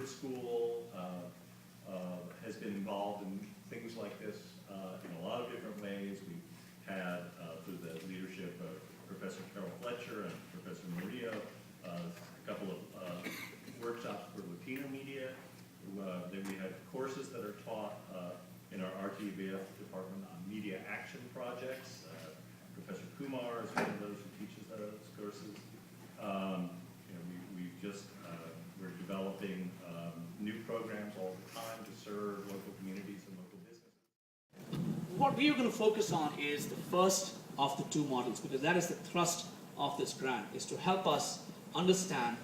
Harvard School has been involved in things like this in a lot of different ways. We've had, through the leadership of Professor Carol Fletcher and Professor Murillo, a couple of workshops for Latino media. Then we have courses that are taught in our RTVF department on media action projects. Professor Kumar is one of those who teaches those courses. We're developing new programs all the time to serve local communities and local businesses. What we are going to focus on is the first of the two models, because that is the thrust of this grant, is to help us understand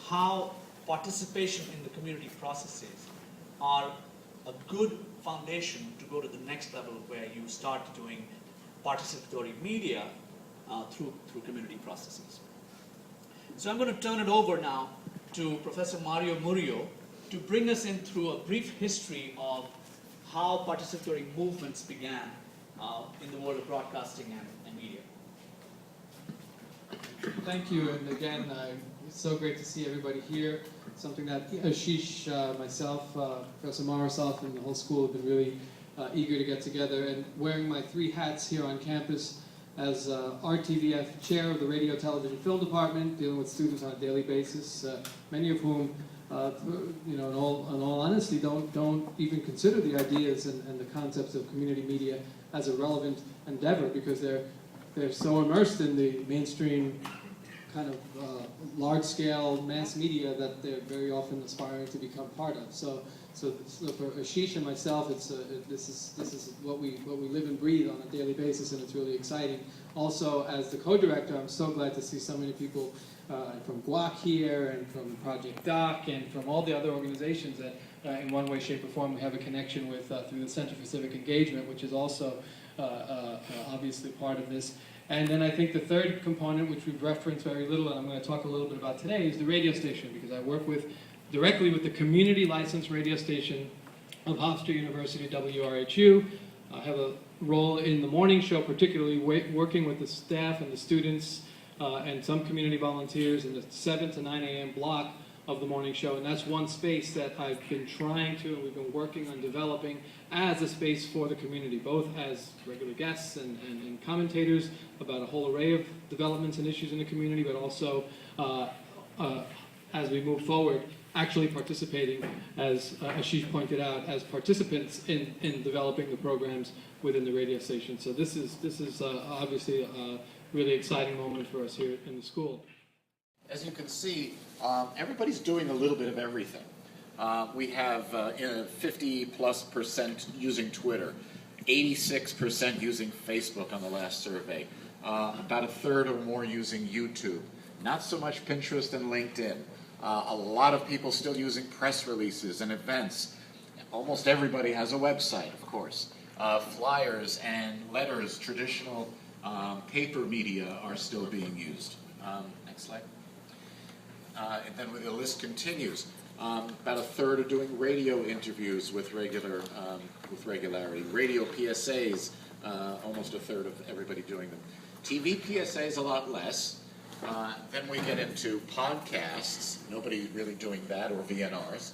how participation in the community processes are a good foundation to go to the next level where you start doing participatory media through community processes. So I'm going to turn it over now to Professor Mario Murillo to bring us in through a brief history of how participatory movements began in the world of broadcasting and media. Thank you, and again, it's so great to see everybody here. Something that Ashish, myself, Professor Marasoff, and the whole school have been really eager to get together. And wearing my 3 hats here on campus as RTVF chair of the Radio, Television, Film Department, dealing with students on a daily basis, many of whom, in all honesty, don't even consider the ideas and the concepts of community media as a relevant endeavor because they're so immersed in the mainstream kind of large-scale mass media that they're very often aspiring to become part of. So for Ashish and myself, this is what we live and breathe on a daily basis, and it's really exciting. Also, as the co-director, I'm so glad to see so many people from GUAC here, and from Project Doc, and from all the other organizations that, in one way, shape, or form, we have a connection with through the Center for Civic Engagement, which is also obviously part of this. And then I think the third component, which we've referenced very little, and I'm going to talk a little bit about today, is the radio station, because I work directly with the community licensed radio station of Hofstra University, WRHU. I have a role in the morning show, particularly working with the staff and the students and some community volunteers in the 7 to 9 a.m. block of the morning show, and that's one space that I've been trying to, and we've been working on developing as a space for the community, both as regular guests and commentators about a whole array of developments and issues in the community, but also as we move forward, actually participating, as Ashish pointed out, as participants in developing the programs within the radio station. So this is obviously a really exciting moment for us here in the school. As you can see, everybody's doing a little bit of everything. We have 50+% using Twitter, 86% using Facebook on the last survey, about a third or more using YouTube, not so much Pinterest and LinkedIn. A lot of people still using press releases and events. Almost everybody has a website, of course. Flyers and letters, traditional paper media are still being used. Next slide. And then the list continues. About a third are doing radio interviews with regularity. Radio PSAs, almost a third of everybody doing them. TV PSAs a lot less. Then we get into podcasts. Nobody really doing that, or VNRs.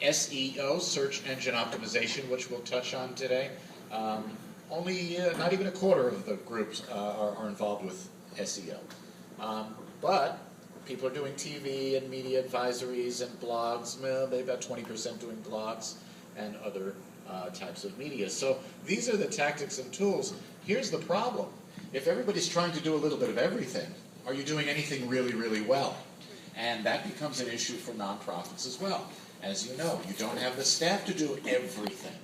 SEO, search engine optimization, which we'll touch on today. Only not even a quarter of the groups are involved with SEO. But people are doing TV and media advisories and blogs. They're about 20% doing blogs and other types of media. So these are the tactics and tools. Here's the problem. If everybody's trying to do a little bit of everything, are you doing anything really, really well? And that becomes an issue for nonprofits as well. As you know, you don't have the staff to do everything.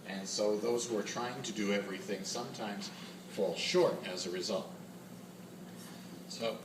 And so those who are trying to do everything sometimes fall short as a result. So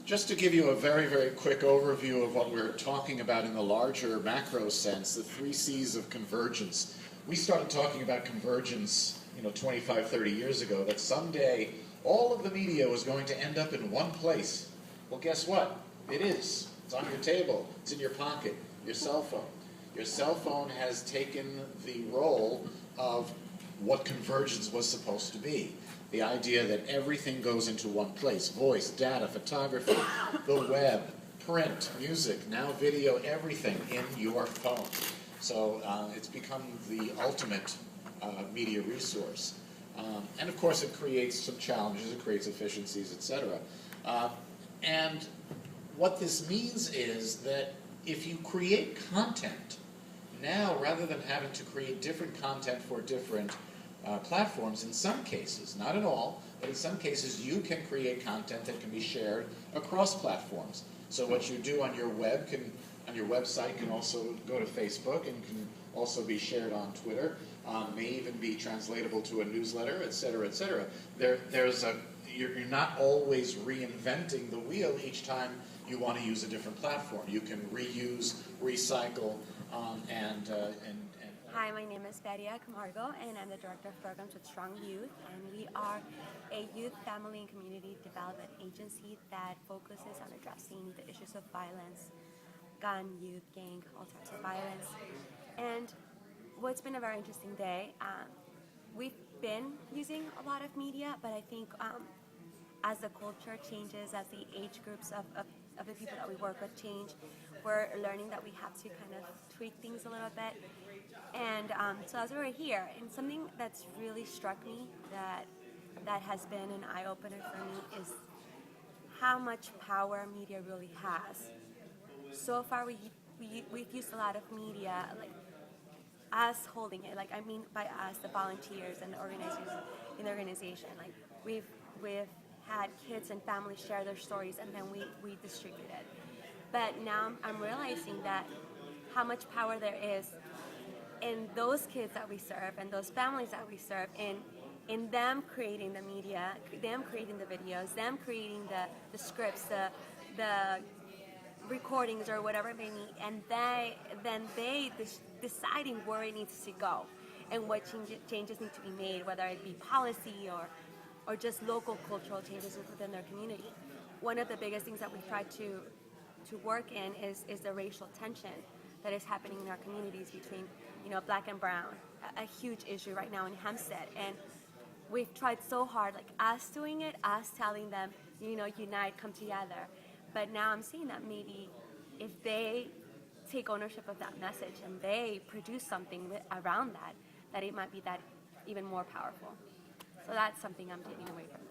just to give you a very, very quick overview of what we're talking about in the larger macro sense, the 3 C's of convergence. We started talking about convergence, 25, 30 years ago, that someday all of the media was going to end up in one place. Well, guess what? It is. It's on your table. It's in your pocket. Your cell phone. Your cell phone has taken the role of what convergence was supposed to be. The idea that everything goes into one place. Voice, data, photography, the web, print, music, now video, everything in your phone. So it's become the ultimate media resource. And of course it creates some challenges, it creates efficiencies, etc. And what this means is that if you create content, now rather than having to create different content for different platforms, in some cases, not in all, but in some cases you can create content that can be shared across platforms. So what you do on your website can also go to Facebook and can also be shared on Twitter, may even be translatable to a newsletter, et cetera, et cetera. You're not always reinventing the wheel each time you want to use a different platform. You can reuse, recycle, and Hi, my name is Beria Camargo, and I'm the Director of Programs with Strong Youth, and we are a youth, family, and community development agency that focuses on addressing the issues of violence, gun, youth, gang, all types of violence. And what's been a very interesting day, we've been using a lot of media, but I think as the culture changes, as the age groups of the people that we work with change, we're learning that we have to kind of tweak things a little bit. And so as we're here, and something that's really struck me that has been an eye-opener for me is how much power media really has. So far, we've used a lot of media, like us holding it, like I mean by us, the volunteers and the organizers in the organization. Like we've had kids and families share their stories, and then we distribute it. But now I'm realizing that how much power there is in those kids that we serve and those families that we serve, in them creating the media, them creating the videos, them creating the scripts, the recordings or whatever it may be, and they deciding where it needs to go and what changes need to be made, whether it be policy or just local cultural changes within their community. One of the biggest things that we try to work in is the racial tension that is happening in our communities between, black and brown, a huge issue right now in Hempstead. And we've tried so hard, like us doing it, us telling them, unite, come together. But now I'm seeing that maybe if they take ownership of that message and they produce something around that it might be that even more powerful. So that's something I'm taking away from